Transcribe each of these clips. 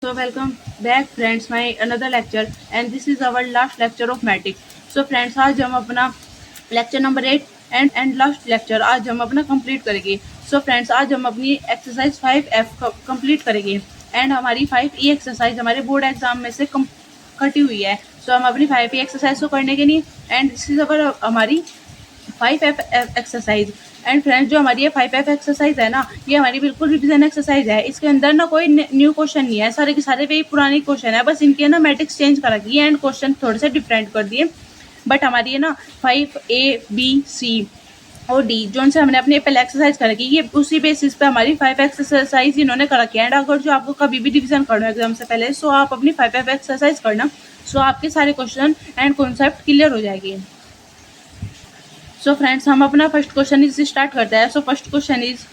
So welcome back friends my another lecture and this is our last lecture of matrix. So friends आज हम अपना lecture number 8 and last lecture आज हम अपना complete करेंगे. So friends आज हम अपनी एक्सरसाइज 5F कंप्लीट करेंगे एंड हमारी 5E एक्सरसाइज हमारे बोर्ड एग्जाम में से कटी हुई है. So हम अपनी 5E एक्सरसाइज को करने के लिए एंड दिस इज अवर हमारी 5F एक्सरसाइज. एंड फ्रेंड्स जो हमारी ये 5F एक्सरसाइज है ना, ये हमारी बिल्कुल रिविजन एक्सरसाइज है. इसके अंदर ना कोई न्यू क्वेश्चन नहीं है, सारे के सारे वही पुराने क्वेश्चन है, बस इनके ना मैट्रिक्स चेंज करा दिए एंड क्वेश्चन थोड़े से डिफरेंट कर दिए. बट हमारी ये ना 5A B C और डी जो से हमने अपने पहले एक्सरसाइज कर रखी, ये उसी बेसिस पे हमारी 5 एक्सरसाइज इन्होंने कर रखी है. एंड अगर जो आपको कभी भी डिवीजन करना एग्जाम से पहले, सो आप अपनी 5F एक्सरसाइज करना, सो आपके सारे क्वेश्चन एंड कॉन्सेप्ट क्लियर हो जाएगी. सो फ्रेंड्स हम अपना फर्स्ट क्वेश्चन इज स्टार्ट करते हैं. So first question is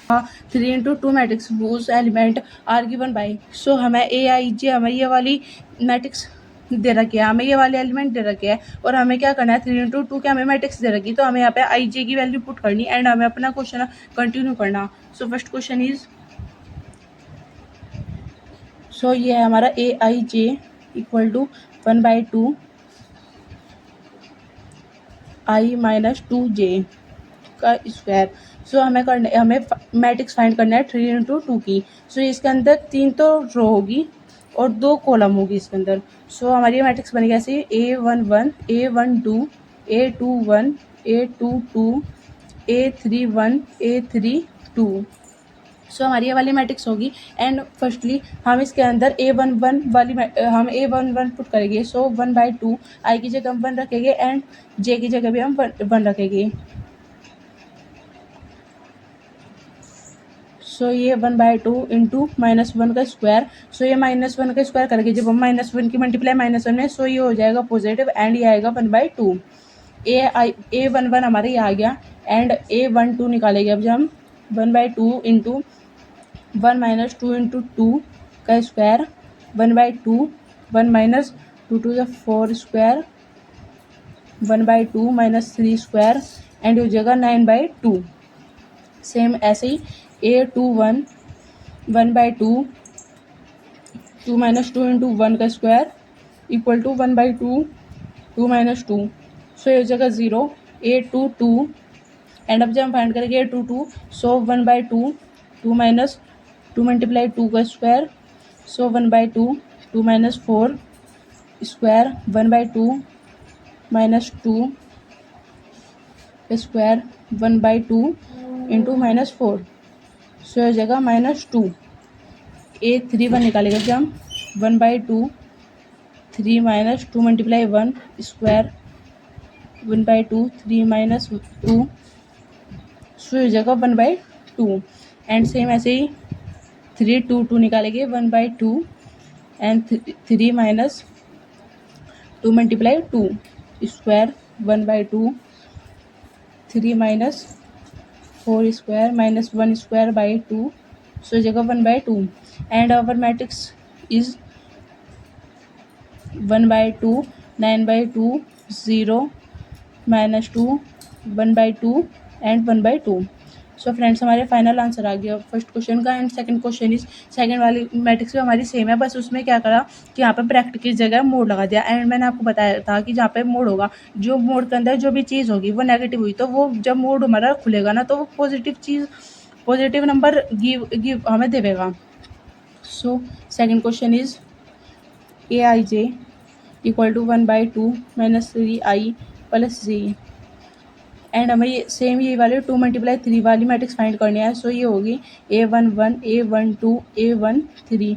3 into 2 matrix whose element are given by. So हमें ए आई जे हमें ये वाली मैट्रिक्स दे रखी है, हमें ये वाले एलिमेंट दे रखे हैं और हमें क्या करना है 3 into 2 के हमें मैट्रिक्स दे रखी, तो हमें यहाँ पे आई जे की वैल्यू पुट करनी एंड हमें अपना क्वेश्चन कंटिन्यू करना. So first question is, so ये है हमारा A I J equal to 1/2 I minus 2J का स्क्वायर. सो हमें मैट्रिक्स फाइंड करना है 3 into 2 की. सो इसके अंदर 3 तो रो होगी और 2 कॉलम होगी इसके अंदर. सो हमारी मैट्रिक्स बनेगी ऐसे A11 A12 A21 A22 A31 A32. सो हमारी ये वाली मैट्रिक्स होगी एंड फर्स्टली हम इसके अंदर हम A11 पुट करेंगे. सो 1/2 आई की जगह हम 1 रखेंगे एंड जे की जगह भी हम 1 रखेंगे. सो ये 1/2 इंटू -1 का स्क्वायर. सो ये -1 का स्क्वायर करेंगे जब हम -1 की मल्टीप्लाई -1 में, सो ये हो जाएगा पॉजिटिव एंड ये आएगा 1/2. A11 हमारे ये आ गया एंड A12 निकालेंगे अब जब हम 1/2 इंटू 1 - 2 इंटू 2 का square 1/2 1 - 2 to the 4 square 1/2 - 3 square and हो जाएगा 9/2. सेम ऐसे ही A21 1/2 2 - 2 इंटू 1 का स्क्वायर इक्वल टू 1/2 2 - 2. सो ये हो जाएगा 0. A22 एंड अब जब हम फाइंड करेंगे A22, सो 1/2 2 - 2 मल्टीप्लाई 2 का स्क्वायर, सो 1/2 2 - 4 स्क्वायर 1/2 - 2 का स्क्वायर 1/2 इंटू -4. सो हो जाएगा -2. A31 निकालेगा जब हम 1/2 3 - 2 मल्टीप्लाई 1 स्क्वायर 1/2 3 - 2. सो हो जाएगा 1/2 एंड सेम ऐसे ही 3 2 2 निकालेंगे 1/2 एंड 3 - 2 multiply 2 square 1/2 3 - 4 square -1 square by 2. So जगह 1/2 and our matrix is 1/2 9/2 0 -2 1/2 and 1/2. So friends हमारे फाइनल आंसर आ गया फर्स्ट क्वेश्चन का. And second question is, second वाली मैट्रिक्स भी हमारी सेम है, बस उसमें क्या करा कि यहाँ पे ब्रैकेट की जगह मोड लगा दिया. एंड मैंने आपको बताया था कि जहाँ पे मोड होगा, जो मोड के अंदर जो भी चीज़ होगी वो नेगेटिव हुई, तो वो जब मोड हमारा खुलेगा ना, तो वो पॉजिटिव नंबर गिव हमें देगा. So second question is A I J equal to 1/2 - 3i + z. And हमें ये सेम ये वाले 2 × 3 वाली मैट्रिक्स फाइंड करनी है. सो ये होगी A11 A12 A13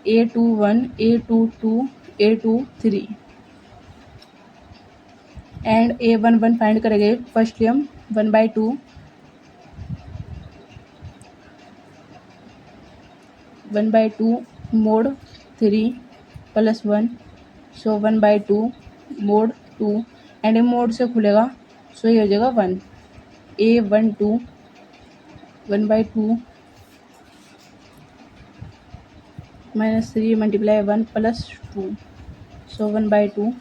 A21 A22 A23 and A11 find करेंगे. फर्स्टली हम 1/2 मोड 3 + 1. सो 1/2 मोड 2 एंड ये मोड से खुलेगा, सो ये हो जाएगा 1. A12 1/2 -3 multiply 1 + 2. सो 1/2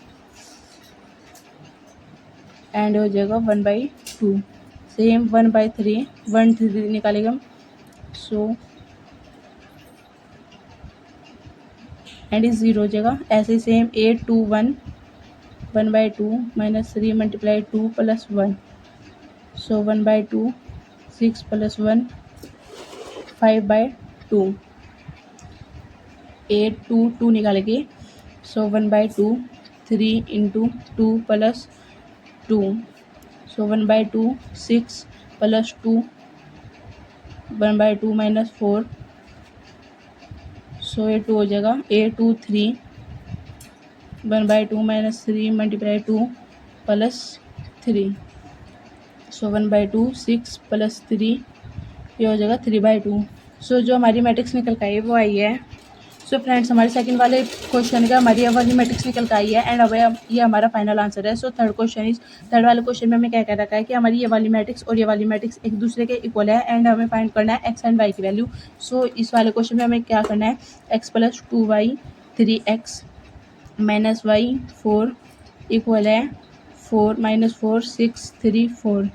एंड हो जाएगा 1/2. सेम 1/3 1 3 निकालेगा. सो एंड इस 0 जगह। ऐसे ही सेम 8 2 1 1/2 माइनस 3 मल्टीप्लाई 2 प्लस 1, सो 1/2 6 प्लस 1 5/2, 8 2 2 निकालेंगे, सो 1/2 3 इंटू 2 प्लस 2, सो 1/2 6 प्लस 2 1/2 माइनस 4, सो ये 2 हो जाएगा। 8 2 3 1/2 माइनस 3 मल्टीप्लाई 2 प्लस 3, सो 1/2 6 प्लस 3, ये हो जाएगा 3/2। सो जो हमारी मैट्रिक्स निकल कर आई है वो आई है। सो फ्रेंड्स हमारे सेकंड वाले क्वेश्चन का हमारी वाली मैट्रिक्स निकल कर आई है एंड अब ये हमारा फाइनल आंसर है। सो थर्ड वाले क्वेश्चन में हमें क्या कह रखा है कि हमारी ये वाली मैट्रिक्स और ये वाली मैट्रिक्स एक दूसरे के इक्वल है एंड हमें फाइंड करना है एक्स एंड वाई की वैल्यू। सो इस वाले क्वेश्चन में हमें क्या करना है, X plus 2y 3x minus Y 4 equal है 4 माइनस 4 6 3 4।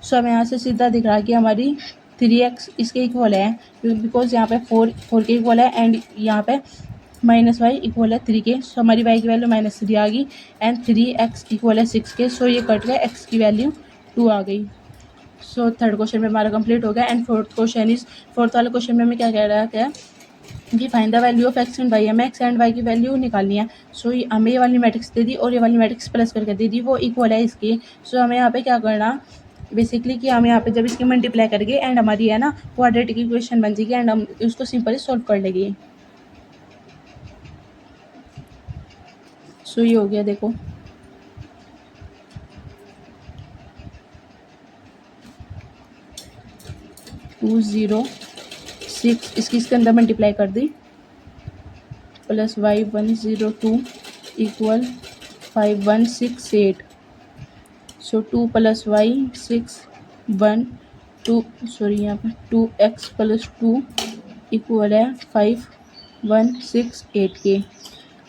सो हमें यहाँ से सीधा दिख रहा है कि हमारी 3x इसके इक्वल है बिकॉज यहाँ पे 4 के इक्वल है एंड यहाँ पे माइनस वाई इक्वल है 3 के। सो हमारी वाई की वैल्यू -3 आ गई एंड 3x इक्वल है 6 के। सो ये कट गया, एक्स की वैल्यू 2 आ गई। सो थर्ड क्वेश्चन में हमारा कंप्लीट हो गया एंड फोर्थ वाले क्वेश्चन में हमें क्या कह रहा है कि find the value of X and Y. हमें एक्स एंड वाई की वैल्यू निकालनी है। सो हमें ये वाली मैट्रिक्स दे दी और ये वाली मैट्रिक्स प्लस करके दे दी, वो इक्वल है इसकी। सो हमें यहाँ पे क्या करना बेसिकली कि हम यहाँ पे जब इसकी मल्टीप्लाई करेंगे एंड हमारी है ना क्वाड्रेटिक इक्वेशन बन जाएगी एंड हम उसको सिंपली सॉल्व कर लेंगे। सो ये हो गया, देखो 2 0 6 इसके अंदर मल्टीप्लाई कर दी प्लस वाई 1 0 2 इक्वल 5 1 6 8। सो 2 प्लस वाई 6 1 2 सॉरी यहाँ पर 2x प्लस 2 इक्वल है 5 1 6 8 के।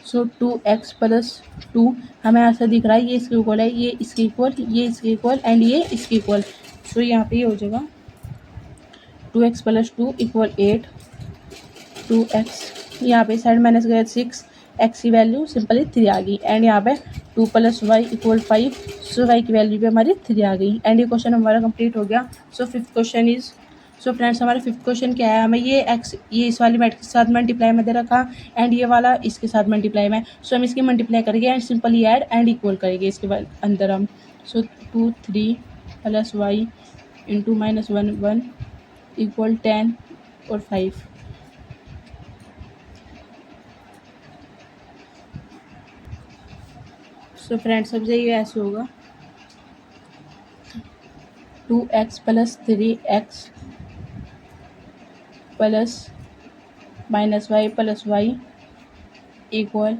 सो 2x प्लस 2 हमें ऐसा दिख रहा है ये इसके इक्वल है, ये इसके इक्वल, ये इसके इक्वल एंड ये इसके इक्वल। सो यहाँ पे ये हो जाएगा 2x प्लस 2 इक्वल 8, 2x यहाँ पे साइड माइनस गया 6, x की वैल्यू सिंपली 3 आ गई एंड यहाँ पे 2 प्लस वाई इक्वल 5। सो वाई की वैल्यू भी हमारी 3 आ गई एंड ये क्वेश्चन हमारा कंप्लीट हो गया। So fifth question is, so friends हमारा फिफ्थ क्वेश्चन क्या है, हमें ये x ये इस वाली मैट्रिक्स के साथ मल्टीप्लाई में दे रखा एंड ये वाला इसके साथ मल्टीप्लाई में। सो हम इसकी मल्टीप्लाई करेंगे and simply add and equal करेंगे इसके बाद अंदर हम। So 2 3 plus Y into minus 1 1 equal 10 और 5। सो फ्रेंड्स अब ये ऐसे होगा 2x plus 3x plus minus Y plus Y equal.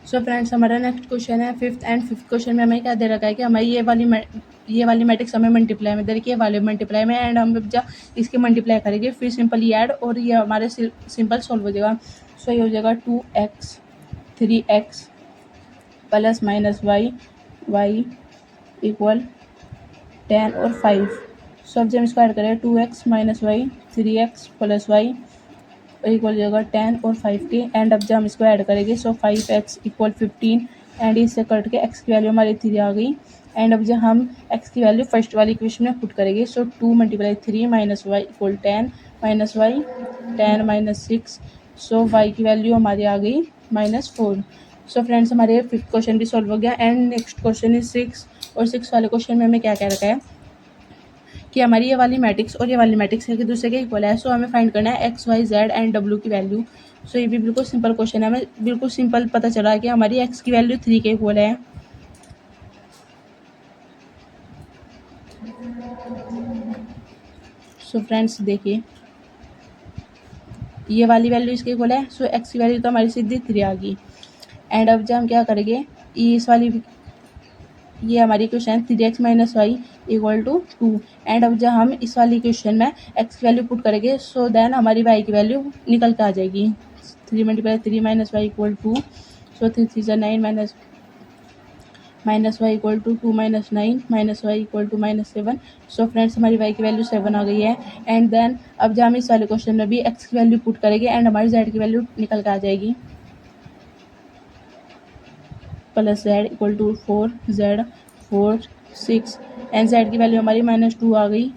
So friends हमारा नेक्स्ट क्वेश्चन है फिफ्थ एंड फिफ्थ क्वेश्चन में हमें क्या दे रखा है कि हमारी ये वाली मैट्रिक्स हमें मल्टीप्लाई में दे रखी है, वाले मल्टीप्लाई में एंड हम जब इसके मल्टीप्लाई करेंगे फिर सिंपली ऐड और ये हमारे सिंपल सॉल्व हो जाएगा। सो ये हो जाएगा 2x 3x plus minus Y equal 10 और 5। सो अब जब इसको ऐड करें 2x minus Y 3x plus Y equal हो जाएगा 10 और 5 के एंड अब जब हम इसको ऐड करेंगे सो 5x इक्वल 15 एंड इससे कट के x की वैल्यू हमारी 3 आ गई एंड अब जब हम x की वैल्यू फर्स्ट वाली इक्वेशन में पुट करेंगे so 2 × 3 minus Y equal 10 minus Y 10 minus 6। So y की वैल्यू हमारी आ गई -4। सो फ्रेंड्स हमारे फिफ्थ क्वेश्चन भी सॉल्व हो गया एंड नेक्स्ट क्वेश्चन इज 6 और 6 वाले क्वेश्चन में हमें क्या कह रखा है कि हमारी ये वाली मैट्रिक्स और ये वाली मैट्रिक्स एक दूसरे के इक्वल है। सो हमें फाइंड करना है x y z and w की वैल्यू। सो ये भी बिल्कुल सिंपल क्वेश्चन है, हमें बिल्कुल सिंपल पता चला है कि हमारी x की वैल्यू 3 के इक्वल है। सो फ्रेंड्स देखिए ये वाली वैल्यू इसके इक्वल है, सो x की वैल्यू तो हमारी सीधी 3 आ गई एंड अब जब हम क्या करेंगे इस वाली ये हमारी इक्वेशन है 3x minus Y equal to 2 and अब जब हम इस वाली इक्वेशन में x की वैल्यू पुट करेंगे सो देन हमारी y की वैल्यू निकल के आ जाएगी 3 × 3 minus Y equal 2। So 3 3 9 minus minus Y equal to 2 minus 9 minus Y equal to -7। So friends हमारी वाई की वैल्यू 7 आ गई है। एंड देन अब जब हम इस वाले क्वेश्चन में भी एक्स की वैल्यू पुट करेंगे एंड हमारी जेड की वैल्यू निकल के आ जाएगी, plus Z equal to 4 4 6 and Z की वैल्यू हमारी -2 आ गई।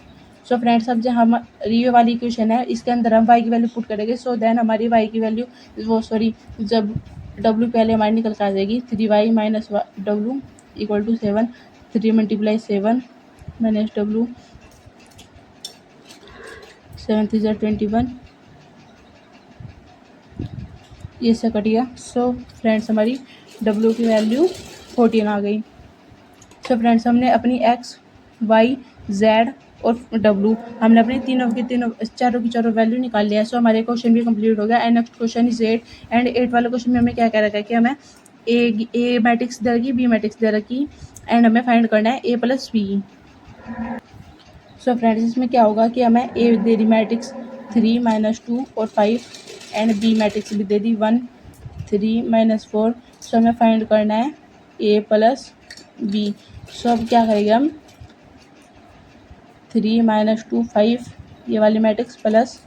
सो फ्रेंड्स अब जब हम ये वाली इक्वेशन है इसके अंदर हम वाई की वैल्यू पुट करेंगे, सो देन हमारी वाई की वैल्यू जब डब्ल्यू की वैल्यू हमारी निकल कर आ जाएगी 3y minus W equal to 7, 3 multiply 7 minus W, 7 3 21, ये से कट गया। सो फ्रेंड्स हमारी डब्ल्यू की वैल्यू 14 आ गई। सो फ्रेंड्स हमने अपनी एक्स वाई जेड और डब्ल्यू हमने अपने चारों की चारों वैल्यू निकाल लिया है। सो हमारे क्वेश्चन भी कंप्लीट हो गया। And next question is 8 and 8 वाले क्वेश्चन में हमें क्या कह रखा है कि हमें ए मैट्रिक्स दे रखी, बी मैट्रिक्स दे रखी एंड हमें फाइंड करना है ए प्लस बी। सो फ्रेंड्स इसमें क्या होगा कि हमें ए दे दी मैट्रिक्स 3 -2 और 5 एंड बी मैट्रिक्स भी दे दी 1 3 -4। सो हमें फाइंड करना है ए प्लस बी। सो अब क्या करेंगे हम 3 -2 5 ये वाली मैट्रिक्स प्लस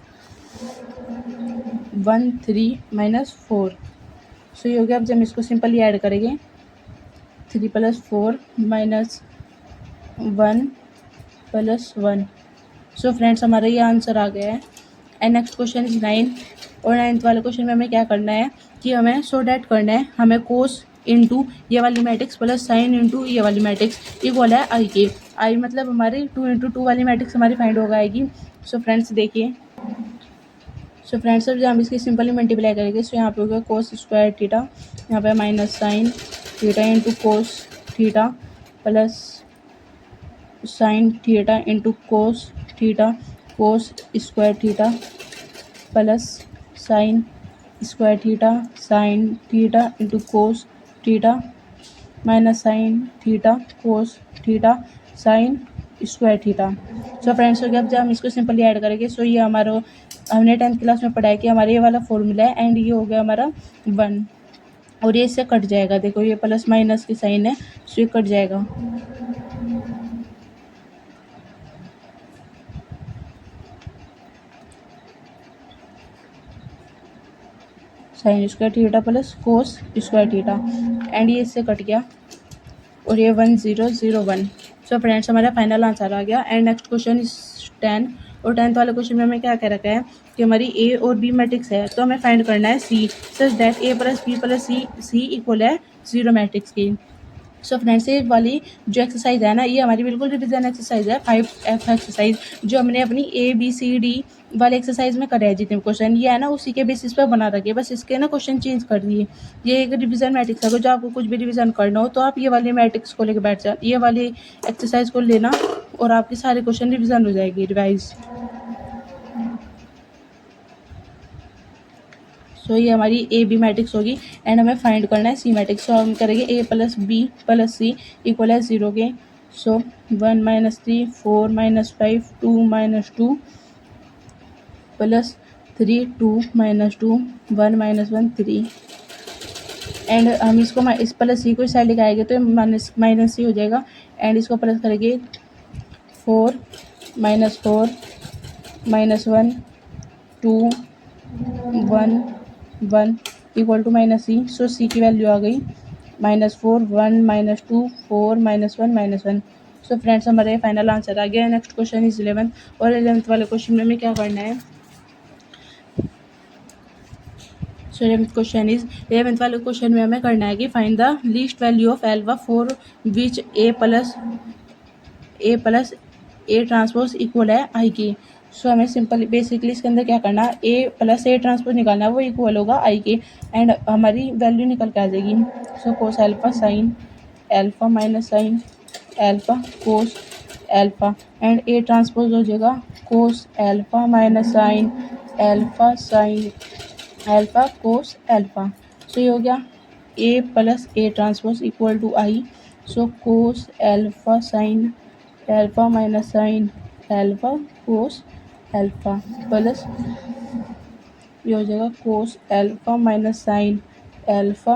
1 3 -4। सो ये हो गया। अब जब हम इसको सिंपली ऐड करेंगे 3 + 4 -1 + 1। सो फ्रेंड्स हमारा ये आंसर आ गया है। एंड नेक्स्ट क्वेश्चन इज 9 और 9th वाले क्वेश्चन में हमें क्या करना है कि हमें सो डैट करना है हमें कोस इंटू ये वाली मैट्रिक्स प्लस साइन इंटू ये वाली मैट्रिक्स इक्वल है आई के। आई मतलब हमारी 2 × 2 वाली मैट्रिक्स हमारी फाइंड होगा आएगी। सो फ्रेंड्स देखिए, सो फ्रेंड्स अब जब हम इसकी सिंपली मल्टीप्लाई करेंगे सो यहाँ पे होगा कोस स्क्वायर थीटा, यहाँ पे minus sine theta into cos theta plus sine theta into cos theta cos square theta plus sine square theta sine theta into cos theta minus sine theta cos theta sine square theta. So friends हो गया। अब जब हम इसको simply add करेंगे सो ये हमारा हमने 10th क्लास में पढ़ा है कि हमारा ये वाला फॉर्मूला है एंड ये हो गया हमारा 1 और ये इससे कट जाएगा। देखो ये प्लस माइनस की साइन है सो ये कट जाएगा। Sine square theta plus cos square theta and ये इससे कट गया और ये 1 0 0 1। सो फ्रेंड्स हमारा फाइनल आंसर आ गया। एंड नेक्स्ट क्वेश्चन इज 10 और 10th वाले क्वेश्चन में हमें क्या कह रखा है कि हमारी ए और बी मैट्रिक्स है तो हमें फाइंड करना है C such that A plus B plus C equal है 0 मैट्रिक्स की। सो फ्रेंड्स ये वाली जो एक्सरसाइज है ना ये हमारी बिल्कुल रिविजन एक्सरसाइज है 5F एक्सरसाइज जो हमने अपनी ABCD वाले एक्सरसाइज में करे हैं जितने क्वेश्चन ये है ना उसी के बेसिस पर बना रखे, बस इसके ना क्वेश्चन चेंज कर दिए। ये एक रिविजन मैट्रिक्स है, जो आपको कुछ भी रिविजन करना हो तो आप ये वाले मैट्रिक्स को लेकर बैठ जाए, ये वाली एक्सरसाइज को लेना और आपके सारे क्वेश्चन रिविजन हो जाएगी रिवाइज। सो ये हमारी ए बी मैट्रिक्स होगी एंड हमें फाइंड करना है सी मैट्रिक्स। सो हम करेंगे ए plus B plus C equal है 0 के। सो 1 - 3 4 - 5 2 - 2 प्लस 3 2 - 2 1 - 1 3 एंड हम इसको इस प्लस सी को इस साइड लेके आएंगे तो माइनस सी हो जाएगा एंड इसको प्लस करेंगे 4 -4 -1 2 1 1 इक्वल टू माइनस सी। सो सी की वैल्यू आ गई -4 1 -2 4 -1 -1। सो फ्रेंड्स हमारे फाइनल आंसर आ गया। नेक्स्ट क्वेश्चन इज 11th और 11th वाले क्वेश्चन में हमें क्या करना है। सो 11th वाले क्वेश्चन में हमें करना है कि find the least value of alpha for which A plus A transpose equal है आई की। सो हमें सिंपल बेसिकली इसके अंदर क्या करना है ए प्लस ए ट्रांसपोज निकालना है वो इक्वल होगा आई के एंड हमारी वैल्यू निकल के आ जाएगी। So cos alpha sine alpha minus sine alpha cos alpha and A transpose हो जाएगा cos alpha minus sine alpha sine alpha cos alpha. So ये हो गया A plus A transpose equal to I. So cos alpha sine alpha minus sine alpha cos alpha plus ये हो जाएगा cos alpha minus sine alpha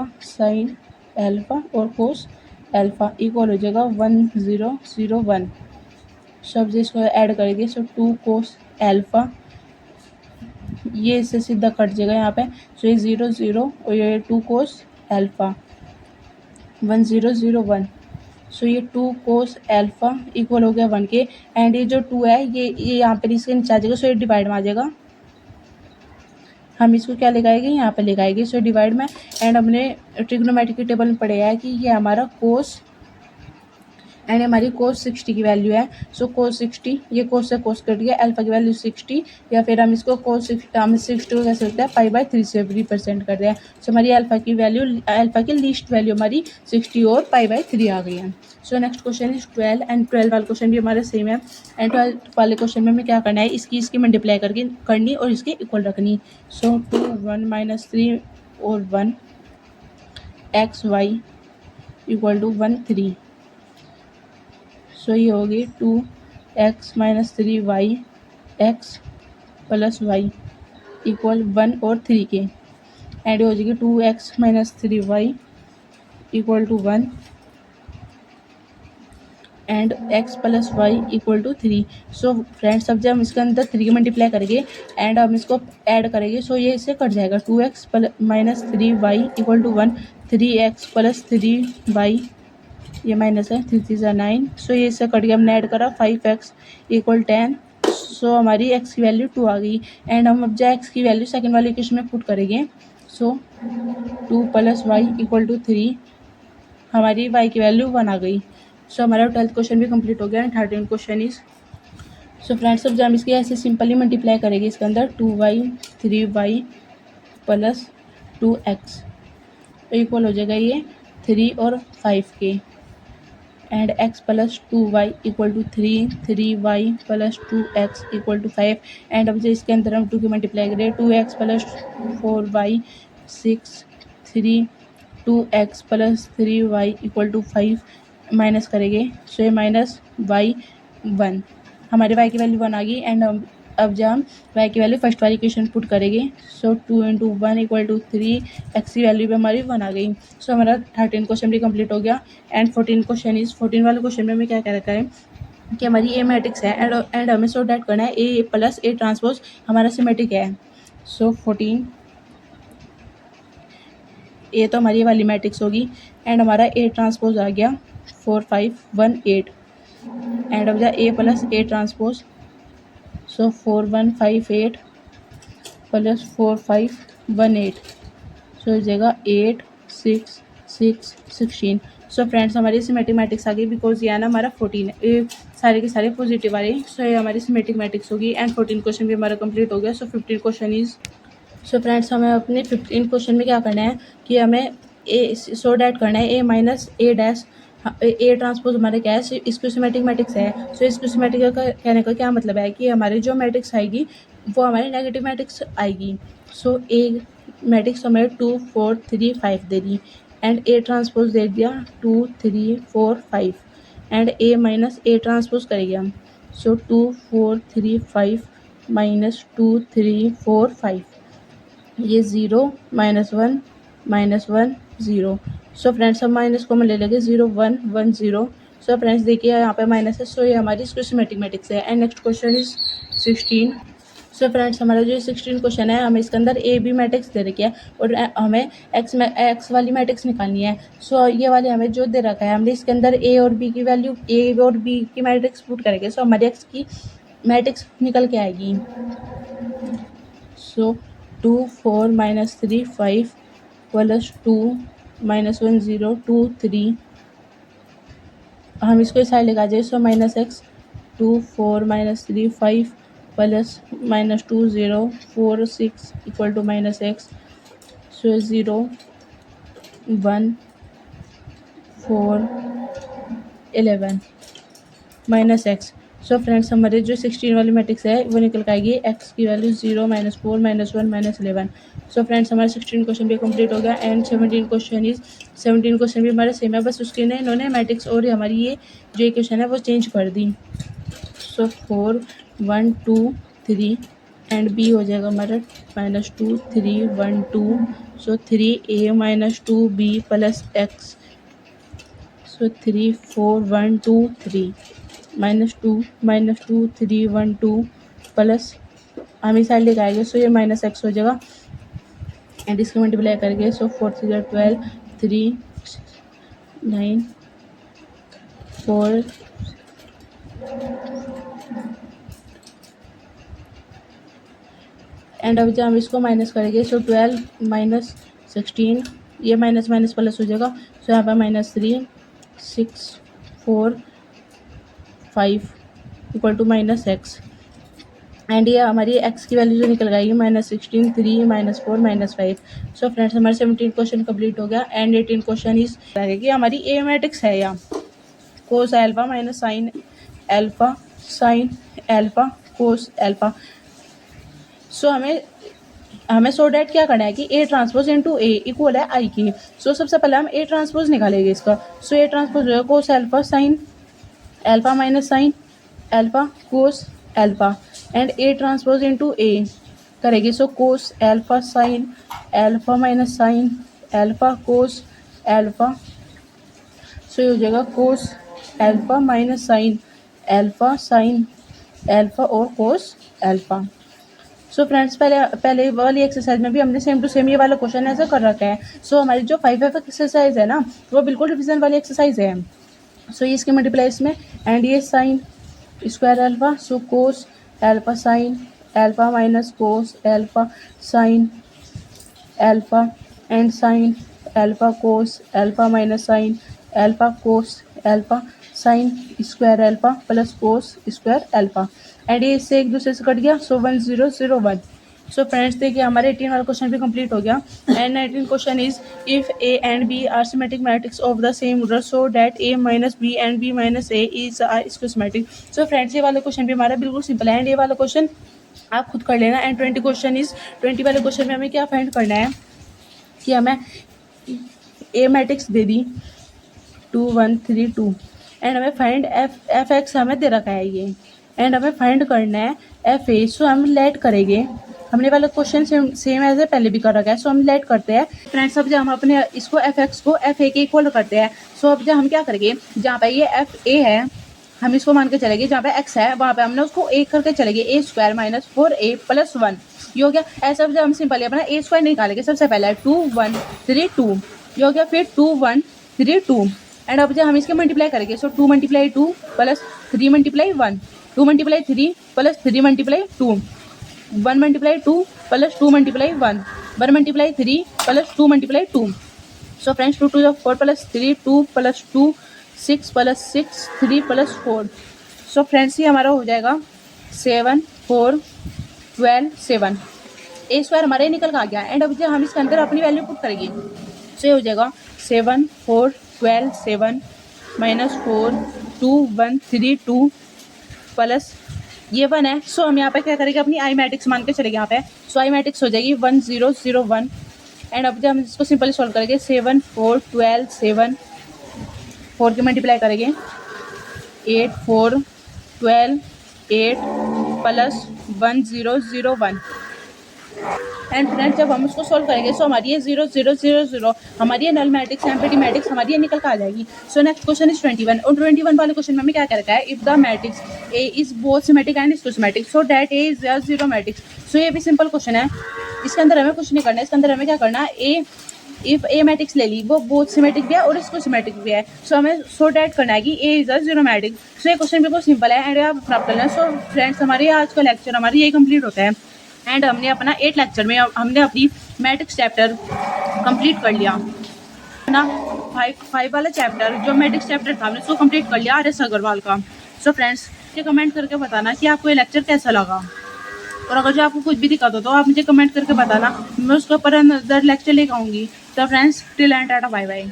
और cos alpha equal हो जाएगा 1001। सब इसको ऐड करेंगे, सो 2 कोस अल्फ़ा, ये इससे सीधा कट जाएगा यहाँ पे। सो ये 0 और ये 2 कोस अल्फ़ा 1001। सो ये 2 कोस अल्फ़ा इक्वल हो गया 1 के। एंड ये जो 2 है ये यहाँ पे इसके नीचे आ जाएगा, सो ये डिवाइड में आ जाएगा। हम इसको क्या लगाएंगे, यहाँ पे लगाएंगे, सो डिवाइड में। एंड हमने ट्रिग्नोमेट्री की टेबल में पढ़ा है कि ये हमारा कोस एंड हमारी कोस 60 की वैल्यू है। सो कोस 60, ये कोस से कोस कट गया, अल्फा की वैल्यू 60, या फिर हम इसको कोस 60 को कह सकते हैं π/3 से रिप्रेजेंट कर दिया। सो हमारी अल्फा की वैल्यू, अल्फा की लीस्ट वैल्यू हमारी 60 और π/3 आ गई है। So next question is 12 and 12 वाला क्वेश्चन भी हमारे सेम है। एंड 12 वाले क्वेश्चन में हमें क्या करना है, इसकी मल्टीप्लाई करनी और इसके इक्वल रखनी। सो 2 1 -3 और 1 xy इक्वल टू 1 3। सो ये होगी 2x - 3y x plus Y equal 1 और 3 के। एंड हो जाएगी 2x - 3y इक्वल टू 1 एंड x plus Y equal to 3। So friends, अब जब हम इसके अंदर 3 मल्टीप्लाई करेंगे एंड हम इसको ऐड करेंगे, सो ये इससे कट जाएगा। 2x - 3y equal to 1, 3x plus 3y, ये माइनस है, 3 3 9। सो ये इससे कट गया, हमने ऐड करा 5x इक्वल 10। सो हमारी x की वैल्यू 2 आ गई। एंड हम अब जो x की वैल्यू सेकंड वाले इक्वेशन में पुट करेंगे, so 2 plus Y equal to 3, हमारी y की वैल्यू 1 आ गई। सो हमारा 12th क्वेश्चन भी कंप्लीट हो गया। And 13th question is, so friends, अब जब हम इसकी ऐसे सिंपली मल्टीप्लाई करेंगे इसके अंदर 2y 3y plus 2x equal हो जाएगा ये 3 और 5 के। And x plus 2y equal to 3, 3y plus 2x equal to 5। And अब जो इसके अंदर हम 2 की मल्टीप्लाई करें, 2x plus 4y 6, 3 2x plus 3y equal to 5 minus करेंगे, सो ये माइनस y 1, हमारे y की वैल्यू 1 आ गई। एंड अब जब हम y की वैल्यू फर्स्ट वाली इक्वेशन पुट करेंगे, सो 2 × 1 इक्वल टू 3, x की वैल्यू भी हमारी 1 आ गई। सो हमारा 13 क्वेश्चन भी कंप्लीट हो गया। एंड 14 क्वेश्चन इज, 14 वाले क्वेश्चन में हमें क्या कह रखा है कि हमारी ए मैट्रिक्स है एंड हमें सो डैट करना है ए प्लस ए ट्रांसपोज हमारा सिमेट्रिक है। सो 14, ए तो हमारी वाली मैट्रिक्स होगी एंड हमारा ए ट्रांसपोज आ गया 4 5 1 8। एंड अब जा A plus A transpose, so 4 1 5 8 plus 4 5 1 8। So हो जाएगा 8 6 6 16। सो फ्रेंड्स, हमारी सिमेट्रिक मैट्रिक्स आ गई, बिकॉज ये है ना हमारा 14 है, ये सारे के सारे पॉजिटिव आ रहे हैं। सो ये हमारी सिमेट्रिक मैट्रिक्स होगी। एंड 14 क्वेश्चन भी हमारा कंप्लीट हो गया। सो 15 क्वेश्चन इज, सो फ्रेंड्स, हमें अपने 15 क्वेश्चन में क्या करना है कि हमें ए सो डैट करना है A minus A dash, A transpose हमारे क्या है, इसको सिमेट्रिक मैट्रिक्स है। सो इसको सिमेट्रिक का कहने का क्या मतलब है कि हमारी जो मैट्रिक्स आएगी वो हमारी नेगेटिव मैट्रिक्स आएगी। सो ए मैट्रिक्स हमें 2 4 3 5 दे दी एंड ए ट्रांसपोज दे दिया 2 3 4 5 and A minus A transpose करेंगे हम। सो 2 4 3 5 माइनस 2 3 4 5, ये 0 -1 -1 0। सो फ्रेंड्स, हम माइनस को ले लेंगे 0 1 1 0। सो फ्रेंड्स, देखिए यहाँ पे माइनस है, सो ये हमारी इसको सिमेट्रिक मैट्रिक्स है। And next question is 16। So friends, हमारा जो 16 क्वेश्चन है, हमें इसके अंदर ए बी मैट्रिक्स दे रखी है और हमें एक्स वाली मैट्रिक्स निकालनी है। सो ये वाले हमें जो दे रखा है, हमने इसके अंदर ए और बी की वैल्यू, ए और बी की मैट्रिक्स पुट करेंगे, सो हमारी एक्स की मैट्रिक्स निकल के आएगी। सो 2 4 -3 5 प्लस 2 -1 0 2 3, हम इसको इस साइड लेकर आ जाए, so minus X 2 4 -3 5 plus -2 0 4 6 equal to minus X. So 0 1 4 11 minus X. So friends, हमारे जो 16 वाली मैट्रिक्स है वो निकल के आएगी एक्स की वैल्यू 0 -4 -1 -11। सो फ्रेंड्स, हमारा 16 क्वेश्चन भी कंप्लीट हो गया। एंड 17 क्वेश्चन इज, 17 क्वेश्चन भी हमारे सेम है, बस उसके ने इन्होंने मैट्रिक्स और हमारी ये जो इक्वेशन है वो चेंज कर दी। सो 4 1 2 3 एंड बी हो जाएगा हमारा -2 3 1 2। सो 3a -2b प्लस एक्स, सो 3 4 1 2 3 -2 3 1 2 प्लस हम इस साइड लेके आएंगे, सो ये -x हो जाएगा एंड इसको मल्टीप्लाई करके सो 4 3 12 3 9 4 एंड अब जब हम इसको माइनस करेंगे सो 12 -16 ये माइनस माइनस प्लस हो जाएगा, सो यहाँ पर -3 6 4 5 इक्वल टू -x एंड ये हमारी x की वैल्यू जो निकल गई -16 3 -4 -5। सो फ्रेंड्स हमारे 17 क्वेश्चन कंप्लीट हो गया एंड 18 क्वेश्चन इस कि हमारी ए मैट्रिक्स है या cos alpha minus sine alpha cos alpha. So हमें सो डैट क्या करना है कि A transpose into A equal है आई की। सो सबसे पहले हम ए ट्रांसपोज निकालेंगे इसका। सो ए ट्रांसपोज हो cos alpha sine alpha minus sine alpha cos alpha and A transpose into A करेगी। So cos alpha sine alpha minus sine alpha cos alpha. So ये हो जाएगा cos alpha minus sine alpha और cos alpha. So friends पहले वाली exercise में भी हमने सेम टू सेम ये वाला क्वेश्चन ऐसा कर रखा है। सो हमारी जो 5F एक्सरसाइज है ना वो बिल्कुल रिविजन वाली एक्सरसाइज है। सो ये इसके मल्टीप्लाई इसमें एंड ये sine square alpha, so cos alpha sine alpha minus cos alpha sine alpha and sign alpha cos alpha minus sine alpha cos alpha sine square alpha plus cos square alpha and ये इससे एक दूसरे से cut गया। सो 1 0 0 1। So friends देखिए हमारे 18 वाला question भी कंप्लीट हो गया and 19 question is if A and B are symmetric matrix of the same root so that A minus B and B minus A is are square. So friends ये वाला question भी हमारा बिल्कुल simple है and ये वाला question आप खुद कर लेना एंड 20 क्वेश्चन इज 20 वाले क्वेश्चन में हमें क्या फाइंड करना है कि हमें ए मैट्रिक्स दे दी 2 1 3 2 एंड हमें फाइंड एफ एक्स हमें दे रखा है ये एंड हमें फाइंड करना है एफ ए। सो हम लेट करेंगे, हमने वाला क्वेश्चन सेम एज पहले भी कर रखा है। सो हम लेट करते हैं फ्रेंड्स। अब जब हम अपने इसको एफ एक्स को एफ ए के इक्वल करते हैं सो अब जब हम क्या करेंगे जहाँ पे ये एफ ए है हम इसको मान के चलेंगे, जहाँ पे एक्स है वहाँ पे हमने उसको ए करके चलेंगे ए स्क्वायर माइनस 4a प्लस 1 ये हो गया। ऐसा जब हम सिंपली अपना ए स्क्वायर निकालेंगे सबसे पहले 2 1 3 2 ये हो गया, फिर 2 1 3 2 एंड अब जब हम इसके मल्टीप्लाई करेंगे so 2 × 2 plus 3 × 1 2 × 3 plus 3 × 2 1 × 2 plus 2 × 1 1 × 3 plus 2 × 2। So friends 2 2 4 plus 3 2 plus 2 6 plus 6 3 plus 4। So friends ये हमारा हो जाएगा 7 4 12 7 ए स्क्वायर हमारे निकल का आ गया एंड अब जब हम इसके अंदर अपनी वैल्यू पुट करेंगे सो ये हो जाएगा 7 4 12 7 -4 2 1 3 2 प्लस ये 1 है। सो हम यहाँ पे क्या करेंगे अपनी आई मैट्रिक्स मान के चलेंगे यहाँ पे। सो आई मैट्रिक्स हो जाएगी 1 0 0 1 एंड अब जब हम इसको सिंपली सॉल्व करेंगे 7 4 12 7 4 के मल्टीप्लाई करेंगे 8 4 12 8 प्लस 1 0 0 1 एंड फ्रेंड्स जब हम उसको सॉल्व करेंगे सो हमारी ये 0 0 0 0 हमारी ये नल मैट्रिक्स एम्प्टी मैट्रिक्स हमारी ये निकल कर आ जाएगी। सो नेक्स्ट क्वेश्चन इज 21 और 21 वाले क्वेश्चन में हमें क्या रखा है if the matrix A is both symmetric and square so that A is zero matrix. So ये भी सिंपल क्वेश्चन है, इसके अंदर हमें कुछ नहीं करना है, इसके अंदर हमें क्या करना है ए इफ ए मैट्रिक्स ले ली वो बोथ सिमेट्रिक भी है और इसको सिमेट्रिक भी है। सो हमें सो डैट करना है कि ए इज जीरो मैट्रिक। सो ये क्वेश्चन बिल्कुल सिंपल है एंड आप प्राप्त करना है। सो फ्रेंड्स हमारे आज का लेक्चर हमारी यही कंप्लीट होता है एंड हमने अपना 8 लेक्चर में हमने अपनी मैट्रिक्स चैप्टर कंप्लीट कर लिया ना। 5 वाला चैप्टर जो मैट्रिक्स चैप्टर था हमने उसको कंप्लीट कर लिया RS अग्रवाल का। सो फ्रेंड्स ये कमेंट करके बताना कि आपको ये लेक्चर कैसा लगा और अगर जो आपको कुछ भी दिक्कत हो तो आप मुझे कमेंट करके बताना, मैं उसके ऊपर अंदर लेक्चर लेकर आऊँगी। तो friends till end ta-ta bye bye.